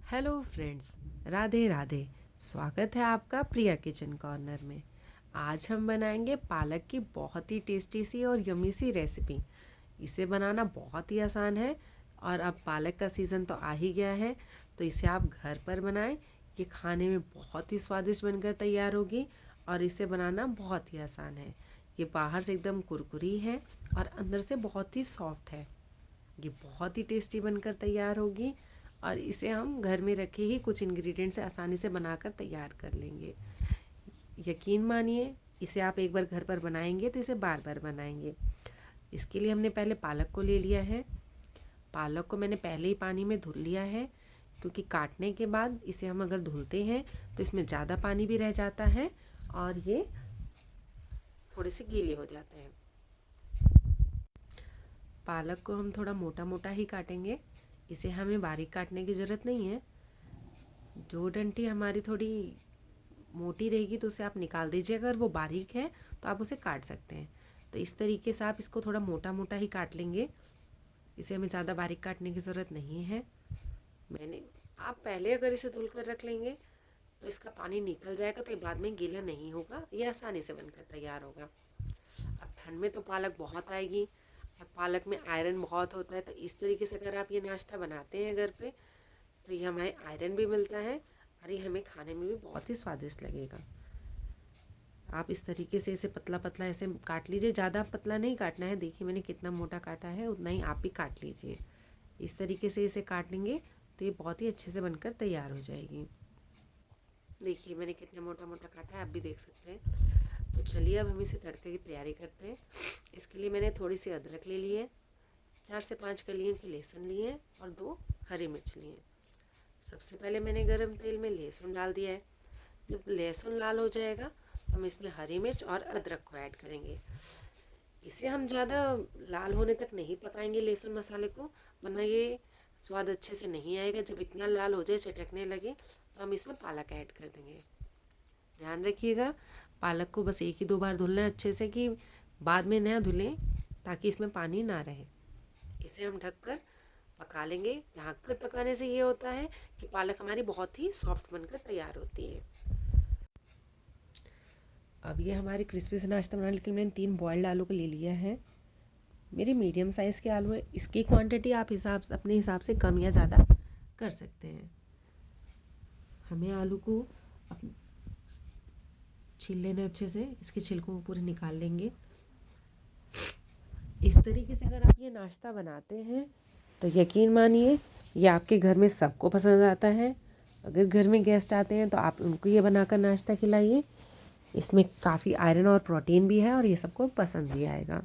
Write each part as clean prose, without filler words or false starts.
Hello friends, Radhe Radhe. स्वागत है आपका प्रिया किचन कॉर्नर में। आज हम बनाएंगे पालक की बहुत ही टेस्टी सी और यम्मी सी रेसिपी। इसे बनाना बहुत ही आसान है और अब पालक का सीज़न तो आ ही गया है, तो इसे आप घर पर बनाएं। ये खाने में बहुत ही स्वादिष्ट बनकर तैयार होगी और इसे बनाना बहुत ही आसान है। ये बाहर से एकदम कुरकुरी है और अंदर से बहुत ही सॉफ्ट है। ये बहुत ही टेस्टी बनकर तैयार होगी और इसे हम घर में रखे ही कुछ इंग्रेडिएंट से आसानी से बनाकर तैयार कर लेंगे। यकीन मानिए, इसे आप एक बार घर पर बनाएंगे तो इसे बार बार बनाएंगे। इसके लिए हमने पहले पालक को ले लिया है। पालक को मैंने पहले ही पानी में धुल लिया है, क्योंकि काटने के बाद इसे हम अगर धुलते हैं तो इसमें ज़्यादा पानी भी रह जाता है और ये थोड़े से गीले हो जाते हैं। पालक को हम थोड़ा मोटा मोटा ही काटेंगे, इसे हमें बारीक काटने की ज़रूरत नहीं है। जो डंठी हमारी थोड़ी मोटी रहेगी तो उसे आप निकाल दीजिए, अगर वो बारीक है तो आप उसे काट सकते हैं। तो इस तरीके से आप इसको थोड़ा मोटा मोटा ही काट लेंगे, इसे हमें ज़्यादा बारीक काटने की ज़रूरत नहीं है। आप पहले अगर इसे धुल कर रख लेंगे तो इसका पानी निकल जाएगा, तो ये बाद में गीला नहीं होगा, ये आसानी से बनकर तैयार होगा। अब ठंड में तो पालक बहुत आएगी और पालक में आयरन बहुत होता है, तो इस तरीके से अगर आप ये नाश्ता बनाते हैं घर पे तो ये हमें आयरन भी मिलता है और ये हमें खाने में भी बहुत ही स्वादिष्ट लगेगा। आप इस तरीके से इसे पतला पतला ऐसे काट लीजिए, ज़्यादा पतला नहीं काटना है। देखिए मैंने कितना मोटा काटा है, उतना ही आप भी काट लीजिए। इस तरीके से इसे काट लेंगे तो ये बहुत ही अच्छे से बनकर तैयार हो जाएगी। देखिए मैंने कितना मोटा मोटा काटा है, आप भी देख सकते हैं। तो चलिए अब हम इसे तड़के की तैयारी करते हैं। इसके लिए मैंने थोड़ी सी अदरक ले ली है, 4 से 5 कलियों की लहसुन ली है और 2 हरी मिर्च ली है। सबसे पहले मैंने गरम तेल में लहसुन डाल दिया है। जब लहसुन लाल हो जाएगा तो हम इसमें हरी मिर्च और अदरक को ऐड करेंगे। इसे हम ज़्यादा लाल होने तक नहीं पकाएंगे लहसुन मसाले को, वरना ये स्वाद अच्छे से नहीं आएगा। जब इतना लाल हो जाए, चटकने लगे, तो हम इसमें पालक ऐड कर देंगे। ध्यान रखिएगा, पालक को बस 1 ही 2 बार धुलना है अच्छे से, कि बाद में ना धुलें, ताकि इसमें पानी ना रहे। इसे हम ढककर पका लेंगे। ढककर पकाने से ये होता है कि पालक हमारी बहुत ही सॉफ्ट बनकर तैयार होती है। अब ये हमारे क्रिस्पी से नाश्ता बनाने के लिए मैंने 3 बॉयल्ड आलू को ले लिया है। मेरी मीडियम साइज़ के आलू है, इसकी क्वांटिटी आप अपने हिसाब से कम या ज़्यादा कर सकते हैं। हमें आलू को छील लेना अच्छे से, इसके छिलकों को पूरे निकाल लेंगे। इस तरीके से अगर आप ये नाश्ता बनाते हैं तो यकीन मानिए ये आपके घर में सबको पसंद आता है। अगर घर में गेस्ट आते हैं तो आप उनको ये बनाकर नाश्ता खिलाइए। इसमें काफ़ी आयरन और प्रोटीन भी है और ये सबको पसंद भी आएगा।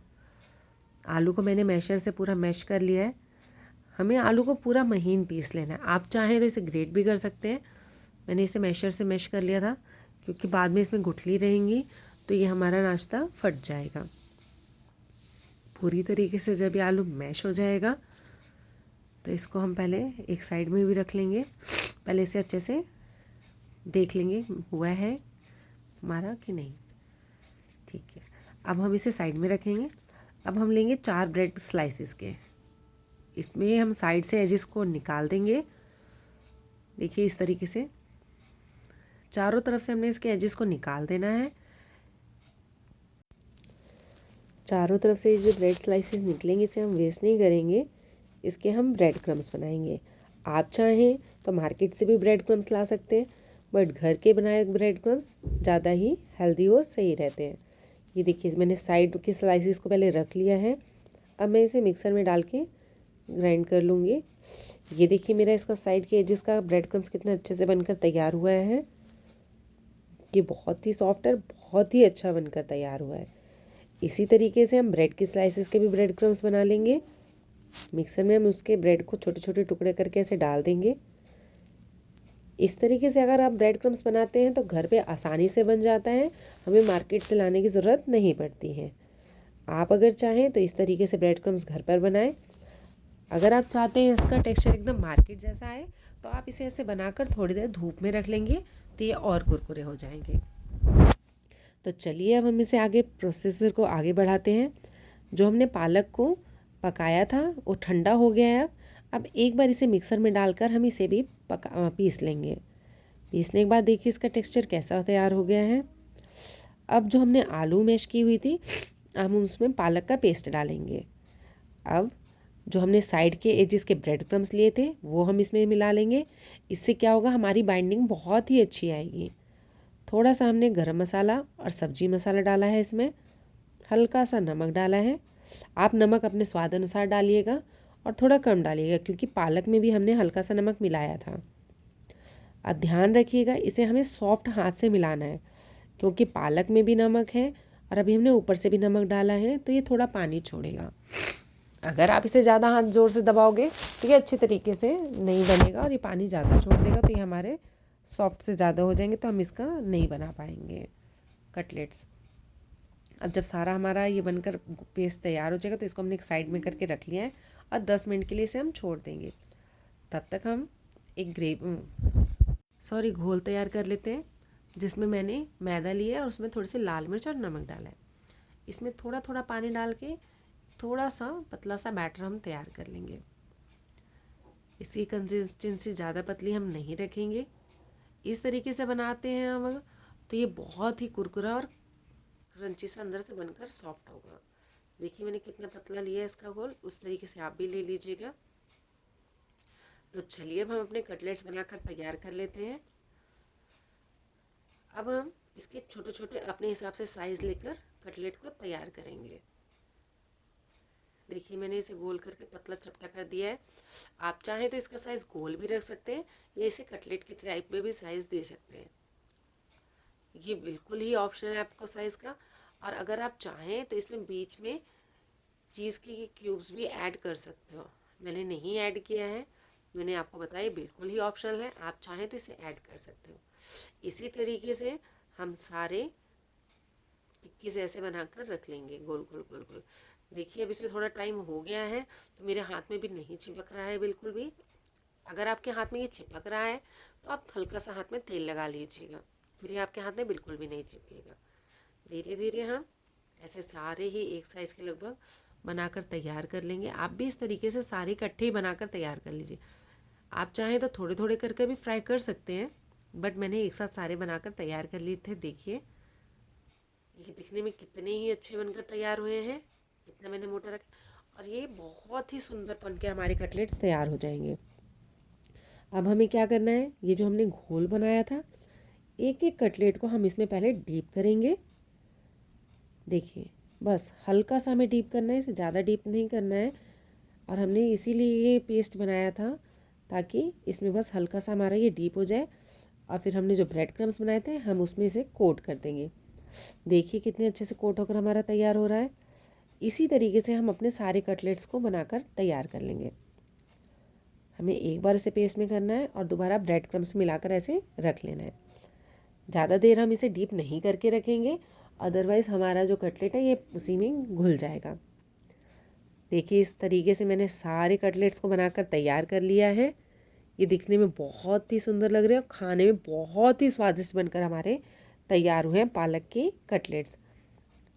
आलू को मैंने मैशर से पूरा मैश कर लिया है। हमें आलू को पूरा महीन पीस लेना है। आप चाहें तो इसे ग्रेट भी कर सकते हैं। मैंने इसे मैशर से मैश कर लिया था, क्योंकि बाद में इसमें गुठली रहेंगी तो ये हमारा नाश्ता फट जाएगा। पूरी तरीके से जब ये आलू मैश हो जाएगा तो इसको हम पहले एक साइड में भी रख लेंगे। पहले इसे अच्छे से देख लेंगे हुआ है हमारा कि नहीं। ठीक है, अब हम इसे साइड में रखेंगे। अब हम लेंगे 4 ब्रेड स्लाइसिस के, इसमें हम साइड से एजिस को निकाल देंगे। देखिए इस तरीके से चारों तरफ से हमने इसके एजिस को निकाल देना है। चारों तरफ से ये जो ब्रेड स्लाइसिस निकलेंगे इसे हम वेस्ट नहीं करेंगे, इसके हम ब्रेड क्रम्स बनाएंगे। आप चाहें तो मार्केट से भी ब्रेड क्रम्स ला सकते हैं, बट घर के बनाए ब्रेड क्रम्स ज़्यादा ही हेल्दी और सही रहते हैं। ये देखिए मैंने साइड के स्लाइसिस को पहले रख लिया है। अब मैं इसे मिक्सर में डाल के ग्राइंड कर लूँगी। ये देखिए मेरा इसका साइड के एजेस का ब्रेड क्रम्स कितना अच्छे से बनकर तैयार हुआ है। ये बहुत ही सॉफ्ट और बहुत ही अच्छा बनकर तैयार हुआ है। इसी तरीके से हम ब्रेड की स्लाइसिस के भी ब्रेड क्रम्स बना लेंगे। मिक्सर में हम उसके ब्रेड को छोटे छोटे टुकड़े करके ऐसे डाल देंगे। इस तरीके से अगर आप ब्रेड क्रम्स बनाते हैं तो घर पे आसानी से बन जाता है, हमें मार्केट से लाने की ज़रूरत नहीं पड़ती है। आप अगर चाहें तो इस तरीके से ब्रेड क्रम्स घर पर बनाएं। अगर आप चाहते हैं इसका टेक्सचर एकदम मार्केट जैसा आए तो आप इसे ऐसे बनाकर थोड़ी देर धूप में रख लेंगे तो ये और कुरकुरे हो जाएंगे। तो चलिए अब हम इसे आगे प्रोसेसर को आगे बढ़ाते हैं। जो हमने पालक को पकाया था वो ठंडा हो गया है। अब एक बार इसे मिक्सर में डालकर हम इसे भी पीस लेंगे। पीसने के बाद देखिए इसका टेक्सचर कैसा तैयार हो गया है। अब जो हमने आलू मैश की हुई थी, हम उसमें पालक का पेस्ट डालेंगे। अब जो हमने साइड के एजेस के ब्रेड क्रम्स लिए थे वो हम इसमें मिला लेंगे। इससे क्या होगा, हमारी बाइंडिंग बहुत ही अच्छी आएगी। थोड़ा सा हमने गरम मसाला और सब्जी मसाला डाला है, इसमें हल्का सा नमक डाला है। आप नमक अपने स्वाद अनुसार डालिएगा और थोड़ा कम डालिएगा, क्योंकि पालक में भी हमने हल्का सा नमक मिलाया था। अब ध्यान रखिएगा, इसे हमें सॉफ्ट हाथ से मिलाना है, क्योंकि पालक में भी नमक है और अभी हमने ऊपर से भी नमक डाला है, तो ये थोड़ा पानी छोड़ेगा। अगर आप इसे ज़्यादा हाथ ज़ोर से दबाओगे तो ये अच्छे तरीके से नहीं बनेगा और ये पानी ज़्यादा छोड़ देगा, तो ये हमारे सॉफ्ट से ज़्यादा हो जाएंगे, तो हम इसका नहीं बना पाएंगे कटलेट्स। अब जब सारा हमारा ये बनकर पेस्ट तैयार हो जाएगा तो इसको हमने एक साइड में करके रख लिया है और 10 मिनट के लिए इसे हम छोड़ देंगे। तब तक हम एक घोल तैयार कर लेते हैं, जिसमें मैंने मैदा लिया है और उसमें थोड़ी सी लाल मिर्च और नमक डाला है। इसमें थोड़ा थोड़ा पानी डाल के थोड़ा सा पतला सा बैटर हम तैयार कर लेंगे। इसकी कंसिस्टेंसी ज़्यादा पतली हम नहीं रखेंगे। इस तरीके से बनाते हैं हम तो ये बहुत ही कुरकुरा और क्रंची सा अंदर से बनकर सॉफ्ट होगा। देखिए मैंने कितना पतला लिया है इसका घोल, उस तरीके से आप भी ले लीजिएगा। तो चलिए अब हम अपने कटलेट्स बनाकर तैयार कर लेते हैं। अब हम इसके छोटे छोटे अपने हिसाब से साइज़ लेकर कटलेट को तैयार करेंगे। देखिए मैंने इसे गोल करके पतला चपटा कर दिया है। आप चाहें तो इसका साइज़ गोल भी रख सकते हैं या इसे कटलेट की टाइप में भी साइज़ दे सकते हैं। ये बिल्कुल ही ऑप्शनल है आपको साइज़ का। और अगर आप चाहें तो इसमें बीच में चीज़ की क्यूब्स भी ऐड कर सकते हो। मैंने नहीं ऐड किया है, मैंने आपको बताया बिल्कुल ही ऑप्शनल है। आप चाहें तो इसे ऐड कर सकते हो। इसी तरीके से हम सारे टिक्कीज़ ऐसे बनाकर रख लेंगे गोल गोल गोल गोल। देखिए अब इसमें थोड़ा टाइम हो गया है तो मेरे हाथ में भी नहीं चिपक रहा है बिल्कुल भी। अगर आपके हाथ में ये चिपक रहा है तो आप हल्का सा हाथ में तेल लगा लीजिएगा, फिर ये आपके हाथ में बिल्कुल भी नहीं चिपकेगा। धीरे धीरे हम ऐसे सारे ही एक साइज़ के लगभग बनाकर तैयार कर लेंगे। आप भी इस तरीके से सारे इकट्ठे ही बनाकर तैयार कर लीजिए। आप चाहें तो थोड़े थोड़े करके भी फ्राई कर सकते हैं, बट मैंने एक साथ सारे बनाकर तैयार कर लिए थे। देखिए ये दिखने में कितने ही अच्छे बनकर तैयार हुए हैं। इतना मैंने मोटा रखा और ये बहुत ही सुंदर बन के हमारे कटलेट्स तैयार हो जाएंगे। अब हमें क्या करना है, ये जो हमने घोल बनाया था, एक एक कटलेट को हम इसमें पहले डीप करेंगे। देखिए बस हल्का सा हमें डीप करना है, इसे ज़्यादा डीप नहीं करना है। और हमने इसीलिए ये पेस्ट बनाया था ताकि इसमें बस हल्का सा हमारा ये डीप हो जाए। और फिर हमने जो ब्रेड क्रम्स बनाए थे हम उसमें इसे कोट कर देंगे। देखिए कितने अच्छे से कोट होकर हमारा तैयार हो रहा है। इसी तरीके से हम अपने सारे कटलेट्स को बनाकर तैयार कर लेंगे। हमें एक बार इसे पेस्ट में करना है और दोबारा ब्रेड क्रम्स मिलाकर ऐसे रख लेना है। ज़्यादा देर हम इसे डीप नहीं करके रखेंगे, अदरवाइज़ हमारा जो कटलेट है ये उसी में घुल जाएगा। देखिए इस तरीके से मैंने सारे कटलेट्स को बनाकर तैयार कर लिया है। ये दिखने में बहुत ही सुंदर लग रहे हैं और खाने में बहुत ही स्वादिष्ट बनकर हमारे तैयार हुए हैं पालक के कटलेट्स।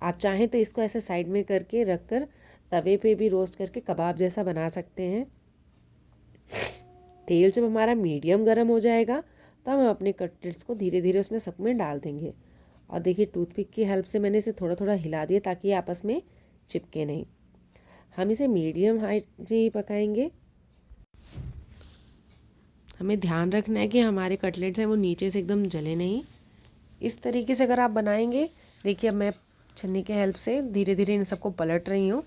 आप चाहें तो इसको ऐसे साइड में करके रख कर तवे पे भी रोस्ट करके कबाब जैसा बना सकते हैं। तेल जब हमारा मीडियम गर्म हो जाएगा तो हम अपने कटलेट्स को धीरे धीरे उसमें सब में डाल देंगे। और देखिए टूथपिक की हेल्प से मैंने इसे थोड़ा थोड़ा हिला दिया ताकि ये आपस में चिपके नहीं। हम इसे मीडियम हाइट से ही पकाएंगे। हमें ध्यान रखना है कि हमारे कटलेट्स हैं वो नीचे से एकदम जले नहीं। इस तरीके से अगर आप बनाएंगे, देखिए अब मैं छन्नी के हेल्प से धीरे धीरे इन सबको पलट रही हूँ।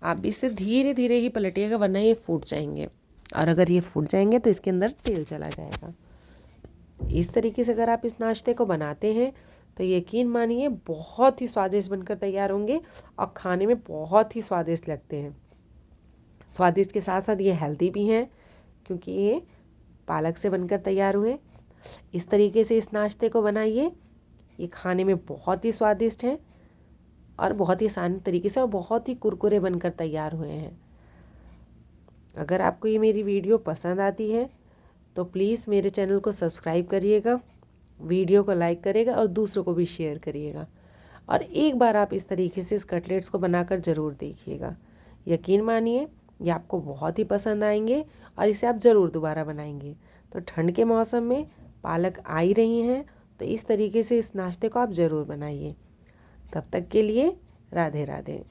आप भी इससे धीरे धीरे ही पलटिएगा, वरना ये फूट जाएंगे। और अगर ये फूट जाएंगे तो इसके अंदर तेल चला जाएगा। इस तरीके से अगर आप इस नाश्ते को बनाते हैं तो यकीन मानिए बहुत ही स्वादिष्ट बनकर तैयार होंगे और खाने में बहुत ही स्वादिष्ट लगते हैं। स्वादिष्ट के साथ साथ ये हेल्दी भी हैं, क्योंकि ये पालक से बनकर तैयार हुए। इस तरीके से इस नाश्ते को बनाइए, ये खाने में बहुत ही स्वादिष्ट है और बहुत ही आसान तरीके से और बहुत ही कुरकुरे बनकर तैयार हुए हैं। अगर आपको ये मेरी वीडियो पसंद आती है तो प्लीज़ मेरे चैनल को सब्सक्राइब करिएगा, वीडियो को लाइक करिएगा और दूसरों को भी शेयर करिएगा। और एक बार आप इस तरीके से इस कटलेट्स को बनाकर ज़रूर देखिएगा। यकीन मानिए ये आपको बहुत ही पसंद आएंगे और इसे आप ज़रूर दोबारा बनाएंगे। तो ठंड के मौसम में पालक आ ही रही हैं, तो इस तरीके से इस नाश्ते को आप ज़रूर बनाइए। तब तक के लिए राधे राधे।